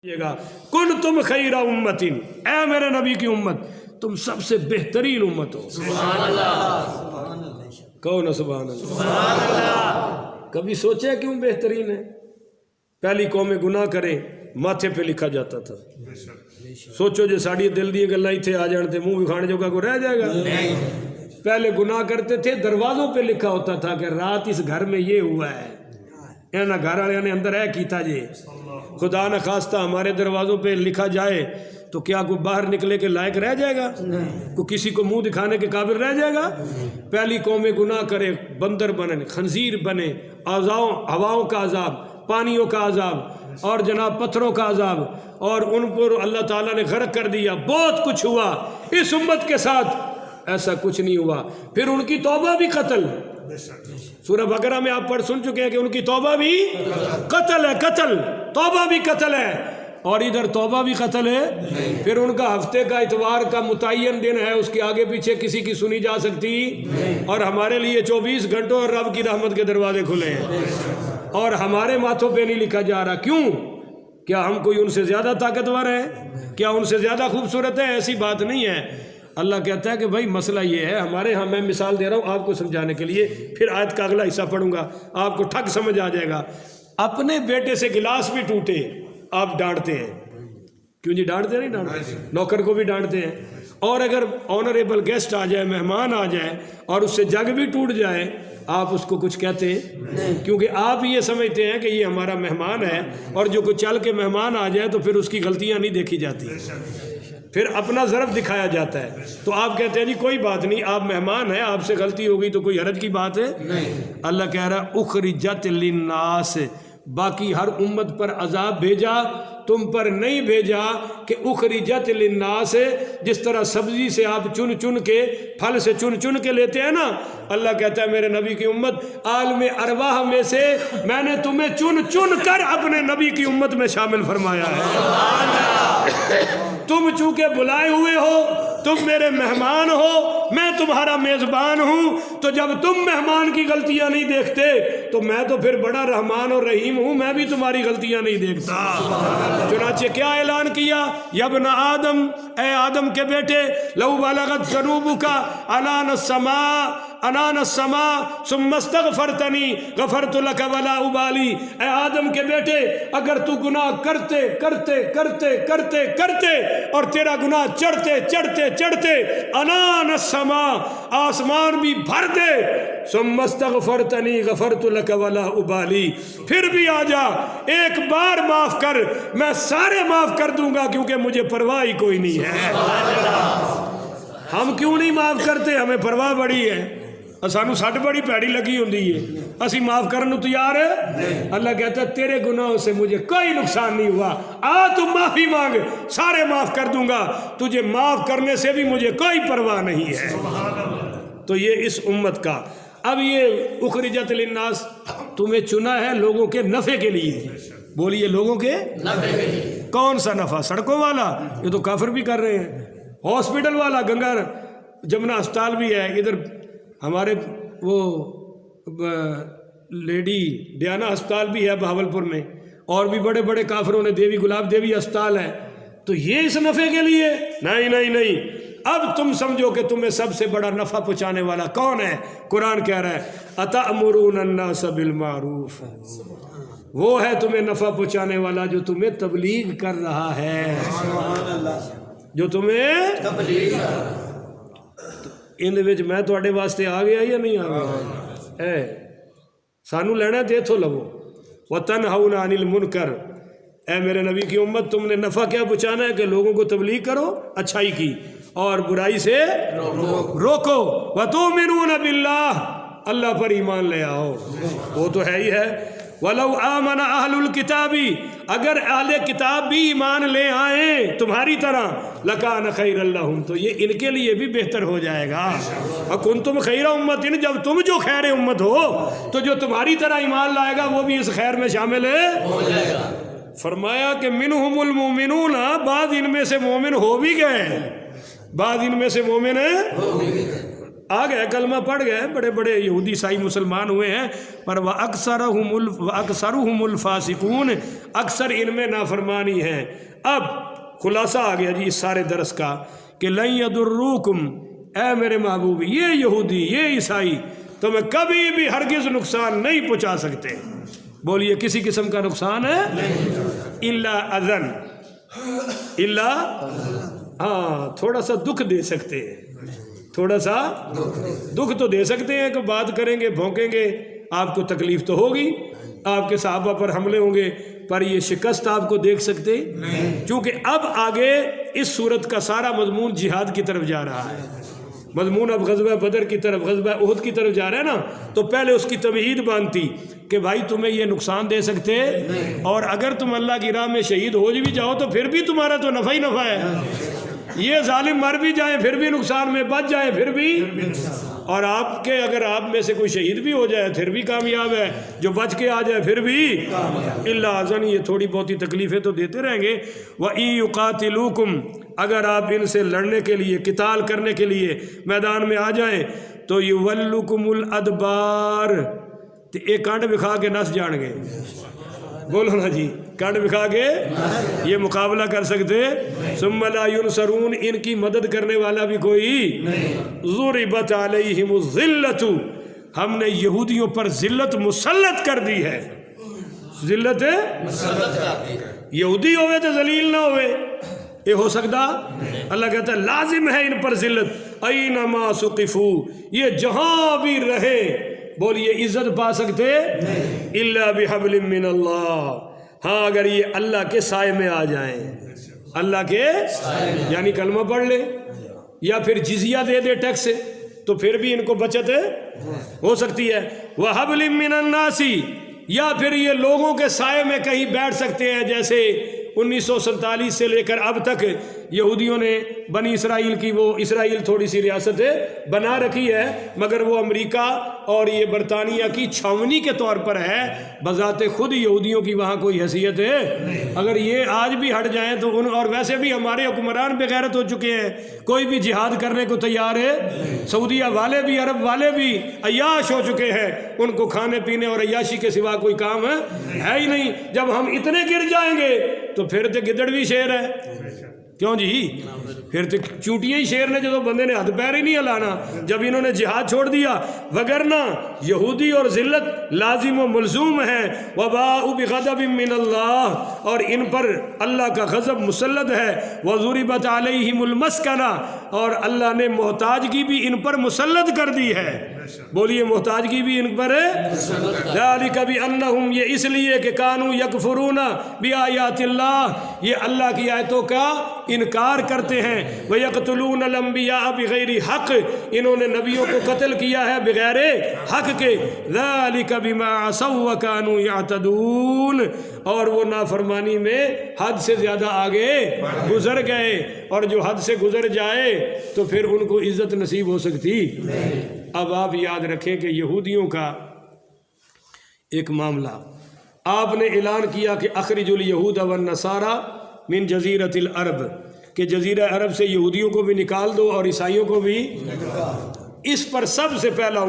گا کن تم خیر امتن، اے میرے نبی کی امت تم سب سے بہترین امت ہو۔ سبحان اللہ، کہو نا سبحان اللہ۔ کبھی سوچے کیوں بہترین ہے؟ پہلی قومیں گناہ کریں ماتھے پہ لکھا جاتا تھا، سوچو جو ساڑی دل دی گلاں اتھے آ جان تے منہ بھی کھانے جوگا کو رہ جائے گا؟ پہلے گناہ کرتے تھے دروازوں پہ لکھا ہوتا تھا کہ رات اس گھر میں یہ ہوا ہے، اینا گھر والے نے اندر ہے کیتا جے، خدا نہ خواستہ ہمارے دروازوں پہ لکھا جائے تو کیا کوئی باہر نکلے کے لائق رہ جائے گا؟ کوئی کسی کو منہ دکھانے کے قابل رہ جائے گا؟ پہلی قومیں گناہ کرے بندر بنے، خنزیر بنے، ہواؤں کا عذاب، پانیوں کا عذاب اور جناب پتھروں کا عذاب، اور ان پر اللہ تعالیٰ نے غرق کر دیا۔ بہت کچھ ہوا، اس امت کے ساتھ ایسا کچھ نہیں ہوا۔ پھر ان کی توبہ بھی قتل، سورہ بقرہ میں آپ پڑھ سن چکے ہیں کہ ان کی توبہ بھی قتل ہے، قتل، توبہ بھی قتل ہے، اور ادھر توبہ بھی قتل ہے۔ پھر ان کا ہفتے کا اتوار کا متعین دن ہے، اس کے آگے پیچھے کسی کی سنی جا سکتی، اور ہمارے لیے 24 گھنٹوں اور رب کی رحمت کے دروازے کھلے ہیں، اور ہمارے ماتھوں پہ نہیں لکھا جا رہا۔ کیوں؟ کیا ہم کوئی ان سے زیادہ طاقتور ہیں؟ کیا ان سے زیادہ خوبصورت ہے؟ ایسی بات نہیں ہے۔ اللہ کہتا ہے کہ بھائی مسئلہ یہ ہے، ہمارے ہاں میں مثال دے رہا ہوں آپ کو سمجھانے کے لیے، پھر آیت کا اگلا حصہ پڑھوں گا آپ کو ٹھک سمجھ آ جائے گا۔ اپنے بیٹے سے گلاس بھی ٹوٹے آپ ڈانٹتے ہیں، کیوں جی ڈانٹتے نہیں؟ ڈانٹتے، نوکر کو بھی ڈانٹتے ہیں، اور اگر آنریبل گیسٹ آ جائے، مہمان آ جائے اور اس سے جگ بھی ٹوٹ جائے آپ اس کو کچھ کہتے ہیں؟ کیونکہ آپ یہ سمجھتے ہیں کہ یہ ہمارا مہمان ہے، اور جو کوئی چل کے مہمان آ جائے تو پھر اس کی غلطیاں نہیں دیکھی جاتی، پھر اپنا ظرف دکھایا جاتا ہے۔ تو آپ کہتے ہیں جی کوئی بات نہیں، آپ مہمان ہیں، آپ سے غلطی ہو گئی تو کوئی حرج کی بات ہے؟ اللہ کہہ رہا ہے اخرجت للناس، باقی ہر امت پر عذاب بھیجا، تم پر نہیں بھیجا کہ اخرجت للناس، جس طرح سبزی سے آپ چن چن کے، پھل سے چن چن کے لیتے ہیں نا، اللہ کہتا ہے میرے نبی کی امت عالم ارواح میں سے میں نے تمہیں چن چن کر اپنے نبی کی امت میں شامل فرمایا ہے۔ تم چونکہ بلائے ہوئے ہو، تم میرے مہمان ہو، میں تمہارا میزبان ہوں، تو جب تم مہمان کی غلطیاں نہیں دیکھتے تو میں تو پھر بڑا رحمان اور رحیم ہوں، میں بھی تمہاری غلطیاں نہیں دیکھتا۔ چنانچہ کیا اعلان کیا؟ یا ابن آدم، اے آدم کے بیٹے، لو بلغت ذنوبک عنان السماء ثم استغفرتنی غفرت لک ولا ابالی، اے آدم کے بیٹے اگر تو گناہ کرتے کرتے کرتے کرتے کرتے اور تیرا گناہ چڑھتے چڑھتے چڑھتے عنان السماء، آسمان بھی بھر دے، ثم استغفرتنی غفرت لک ولا ابالی، پھر بھی آ جا ایک بار معاف کر، میں سارے معاف کر دوں گا، کیونکہ مجھے پرواہ ہی کوئی نہیں ہے۔ ہم کیوں نہیں معاف کرتے؟ ہمیں پرواہ بڑی ہے، سانو سٹ بڑی پیڑی لگی ہوندی ہے، اسی معاف کرنے تیار ہے۔ اللہ کہتا ہے تیرے گناہوں سے مجھے کوئی نقصان نہیں ہوا، آ تو معافی مانگ، سارے معاف کر دوں گا، تجھے معاف کرنے سے بھی مجھے کوئی پرواہ نہیں ہے۔ تو یہ اس امت کا۔ اب یہ اخرجت للناس تمہیں چنا ہے لوگوں کے نفع کے لیے، بولیے لوگوں کے نفع کے لیے۔ کون سا نفع؟ سڑکوں والا، یہ تو کافر بھی کر رہے ہیں، ہاسپٹل والا، گنگا جمنا ہسپتال بھی ہے ادھر، ہمارے وہ لیڈی ڈیانا ہسپتال بھی ہے بہاولپور میں، اور بھی بڑے بڑے کافروں نے، دیوی گلاب دیوی ہسپتال ہے، تو یہ اس نفع کے لیے؟ نہیں نہیں نہیں، اب تم سمجھو کہ تمہیں سب سے بڑا نفع پہنچانے والا کون ہے؟ قرآن کہہ رہا ہے اتأمرون الناس بالمعروف، وہ ہے تمہیں نفع پہنچانے والا جو تمہیں تبلیغ کر رہا ہے، جو تمہیں تبلیغ۔ اندر وچ میں تواڈے واسطے آ گیا یا نہیں آ گیا؟ اے سانو لینا تے اتھوں لو۔ وتنہون عن المنکر، اے میرے نبی کی امت تم نے نفع کیا پہنچانا ہے کہ لوگوں کو تبلیغ کرو اچھائی کی، اور برائی سے روکو۔ وتؤمنون باللہ، اللہ پر ایمان لے آؤ، وہ تو ہے ہی ہے۔ وَلَوْ آمَنَ أَهْلُ الْكِتَابِ، اگر اہل کتاب بھی ایمان لے آئیں تمہاری طرح، لَكَانَ خَيْرًا لَهُمْ، تو یہ ان کے لیے بھی بہتر ہو جائے گا۔ وَكُنْتُمْ خَيْرَ أُمَّةٍ، جب تم جو خیر امت ہو تو جو تمہاری طرح ایمان لائے گا وہ بھی اس خیر میں شامل ہو جائے گا۔ فرمایا کہ مِنْهُمُ الْمُؤْمِنُونَ، بعض ان میں سے مومن ہو بھی گئے، بعض ان میں سے مومن ہیں۔ آ گئے کلمہ پڑھ گئے, بڑے بڑے یہودی عیسائی مسلمان ہوئے ہیں, پر وَأَكْثَرُهُمُ الْفَاسِقُونَ, اکثر ان میں نافرمانی ہے. اب خلاصہ آ گیا جی اس سارے درس کا کہ لَن يَضُرُّوكُمْ, اے میرے محبوب, یہ یہودی یہ عیسائی تمہیں کبھی بھی ہرگز نقصان نہیں پہنچا سکتے. بولیے کسی قسم کا نقصان ہے؟ الا اذن, الا ہاں تھوڑا سا دکھ دے سکتے ہیں, تھوڑا سا دکھ تو دے سکتے ہیں کہ بات کریں گے بھونکیں گے, آپ کو تکلیف تو ہوگی, آپ کے صحابہ پر حملے ہوں گے, پر یہ شکست آپ کو دیکھ سکتے چونکہ اب آگے اس صورت کا سارا مضمون جہاد کی طرف جا رہا ہے. مضمون اب غزوہ بدر کی طرف, غزوہ احد کی طرف جا رہا ہے نا, تو پہلے اس کی تمہید باندھتی کہ بھائی تمہیں یہ نقصان دے سکتے, اور اگر تم اللہ کی راہ میں شہید ہو بھی جاؤ تو پھر بھی تمہارا تو نفع ہی نفع ہے. یہ ظالم مر بھی جائیں پھر بھی نقصان میں, بچ جائیں پھر بھی, اور آپ کے اگر آپ میں سے کوئی شہید بھی ہو جائے پھر بھی کامیاب ہے, جو بچ کے آ جائے پھر بھی الا اذن. یہ تھوڑی بہت ہی تکلیفیں تو دیتے رہیں گے. وَإِن يُقَاتِلُوكُمْ, اگر آپ ان سے لڑنے کے لیے قتال کرنے کے لیے میدان میں آ جائیں تو يُوَلُّكُمُ الْأَدْبَارِ, تو ایک کانڈ بکھا کے نس جان گے. بولو نا جی, کانڈ بکھا کے یہ مقابلہ کر سکتے. ثم لا ينصرون, ان کی مدد کرنے والا بھی کوئی. ضربت علیہم الذلۃ, ہم نے یہودیوں پر ذلت مسلط کر دی ہے. ذلت یہودی ہوئے تو ذلیل نہ ہوئے, یہ ہو سکتا؟ اللہ کہتا ہے لازم ہے ان پر ذلت. اینما ثقفوا, یہ جہاں بھی رہے بولیے عزت پا سکتے الا بحبل من اللہ, ہاں اگر یہ اللہ کے سائے میں آ جائیں, اللہ کے یعنی کلمہ پڑھ لے یا پھر جزیہ دے دے ٹیکس, تو پھر بھی ان کو بچت ہو سکتی ہے. وحبل من الناس, یا پھر یہ لوگوں کے سائے میں کہیں بیٹھ سکتے ہیں, جیسے 1947 سے لے کر اب تک یہودیوں نے بنی اسرائیل کی, وہ اسرائیل تھوڑی سی ریاست بنا رکھی ہے مگر وہ امریکہ اور یہ برطانیہ کی چھاونی کے طور پر ہے, بذات خود یہودیوں کی وہاں کوئی حیثیت ہے. اگر یہ آج بھی ہٹ جائیں تو ان, اور ویسے بھی ہمارے حکمران بے غیرت ہو چکے ہیں, کوئی بھی جہاد کرنے کو تیار ہے. سعودیہ والے بھی عرب والے بھی عیاش ہو چکے ہیں, ان کو کھانے پینے اور عیاشی کے سوا کوئی کام ہے ہی نہیں. جب ہم اتنے گر جائیں گے تو پھر تو گدڑ بھی شیر ہے, کیوں جی, پھر تو چونٹیاں ہی شیر نے, جو بندے نے ہاتھ پیر ہی نہیں ہلانا جب انہوں نے جہاد چھوڑ دیا. وگرنہ یہودی اور ذلت لازم و ملزوم ہے. وباء بغضب من اللہ, اور ان پر اللہ کا غضب مسلط ہے. وضربت علیہم المسکنہ, اور اللہ نے محتاجگی بھی ان پر مسلط کر دی ہے. بولیے محتاجگی بھی ان پر ہے. ذالک بانہم, یہ اس لیے کہ کانوا یکفرون بآیات اللہ, یہ اللہ کی آیتوں کا انکار کرتے ہیں. وَيَقْتُلُونَ الْأَنْبِيَاءَ بِغَيْرِ حق, انہوں نے نبیوں کو قتل کیا ہے بغیر حق کے. ذَلِكَ بِمَا عَصَوْا وَكَانُوا يَعْتَدُونَ, اور وہ نافرمانی میں حد سے زیادہ آگے گزر گئے, اور جو حد سے گزر جائے تو پھر ان کو عزت نصیب ہو سکتی. اب آپ یاد رکھیں کہ یہودیوں کا ایک معاملہ, آپ نے اعلان کیا کہ اخرج الیہود والنصارى من جزیرۃ العرب, کہ جزیرہ عرب سے یہودیوں کو بھی نکال دو اور عیسائیوں کو بھی. اس پر سب سے پہلا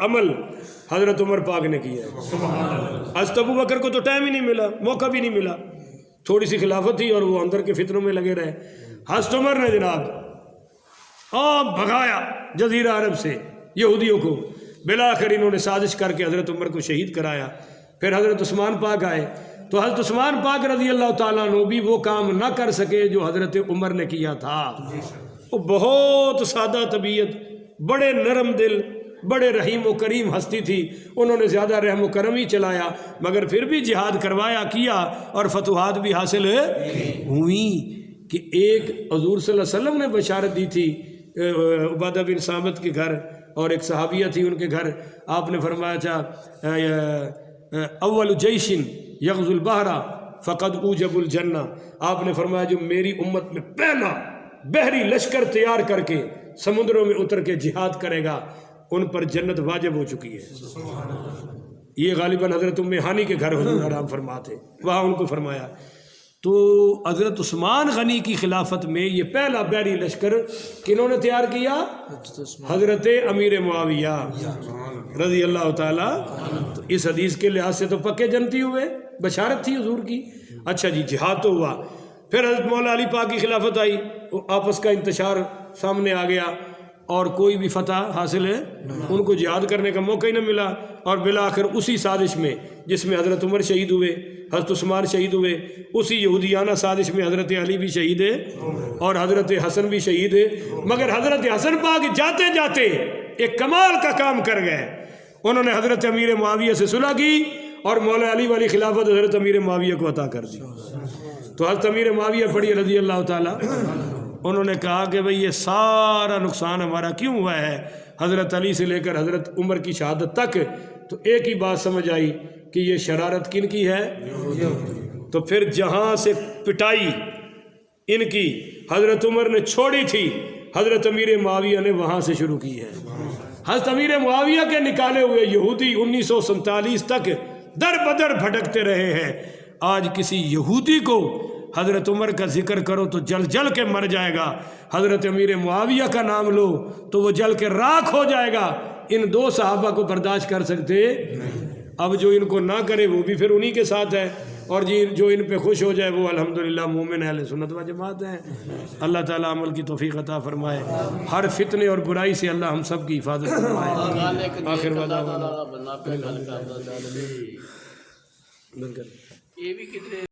عمل حضرت عمر پاک نے کیا ہے. حضرت ابو بکر کو تو ٹائم ہی نہیں ملا, موقع بھی نہیں ملا, تھوڑی سی خلافت تھی اور وہ اندر کے فتنوں میں لگے رہے. حضرت عمر نے جناب بھگایا جزیرہ عرب سے یہودیوں کو. بلاخر انہوں نے سازش کر کے حضرت عمر کو شہید کرایا. پھر حضرت عثمان پاک آئے تو حضرت عثمان پاک رضی اللہ تعالیٰ عنہ بھی وہ کام نہ کر سکے جو حضرت عمر نے کیا تھا. وہ بہت سادہ طبیعت, بڑے نرم دل, بڑے رحیم و کریم ہستی تھی. انہوں نے زیادہ رحم و کرم ہی چلایا, مگر پھر بھی جہاد کروایا کیا, اور فتوحات بھی حاصل ہوئیں. کہ ایک حضور صلی اللہ علیہ وسلم نے بشارت دی تھی عبادہ بن صامت کے گھر, اور ایک صحابیہ تھی ان کے گھر. آپ نے فرمایا تھا اول جیش یغزو البحر فقد اوجب الجنہ. آپ نے فرمایا جو میری امت میں پہلا بحری لشکر تیار کر کے سمندروں میں اتر کے جہاد کرے گا ان پر جنت واجب ہو چکی ہے. یہ غالباً حضرت ام ہانی کے گھر حضور آرام فرماتے, وہاں ان کو فرمایا. تو حضرت عثمان غنی کی خلافت میں یہ پہلا بحری لشکر کنہوں نے تیار کیا؟ حضرت امیر معاویہ رضی اللہ تعالیٰ. تو اس حدیث کے لحاظ سے تو پکے جنتی ہوئے، بشارت تھی حضور کی. اچھا جی، جہاد تو ہوا. پھر حضرت مولا علی پاک کی خلافت آئی، آپس کا انتشار سامنے آ گیا اور کوئی بھی فتح حاصل ہے ان کو جہاد کرنے کا موقع ہی نہ ملا. اور بالآخر اسی سازش میں جس میں حضرت عمر شہید ہوئے، حضرت عثمان شہید ہوئے، اسی یہودیانہ سازش میں حضرت علی بھی شہید ہے اور حضرت حسن بھی شہید ہے. مگر حضرت حسن پاک جاتے جاتے ایک کمال کا کام کر گئے. انہوں نے حضرت امیر معاویہ سے صلح کی اور مولا علی والی خلافت حضرت امیر معاویہ کو عطا کر دی. تو حضرت امیر معاویہ پڑھی رضی اللہ تعالیٰ، انہوں نے کہا کہ بھئی یہ سارا نقصان ہمارا کیوں ہوا ہے حضرت علی سے لے کر حضرت عمر کی شہادت تک. تو ایک ہی بات سمجھ آئی کہ یہ شرارت کن کی ہے. تو پھر جہاں سے پٹائی ان کی حضرت عمر نے چھوڑی تھی، حضرت امیر معاویہ نے وہاں سے شروع کی ہے. حضرت امیر معاویہ کے نکالے ہوئے یہودی 1947 تک در بدر بھٹکتے رہے ہیں. آج کسی یہودی کو حضرت عمر کا ذکر کرو تو جل جل کے مر جائے گا، حضرت امیر معاویہ کا نام لو تو وہ جل کے راکھ ہو جائے گا. ان دو صحابہ کو برداشت کر سکتے. اب جو ان کو نہ کرے وہ بھی پھر انہی کے ساتھ ہے، اور جو ان پہ خوش ہو جائے وہ الحمدللہ مومن اہل سنت و جماعت ہیں. اللہ تعالیٰ عمل کی توفیق عطا فرمائے، ہر فتنے اور برائی سے اللہ ہم سب کی حفاظت فرمائے. آخر یہ بھی کتنے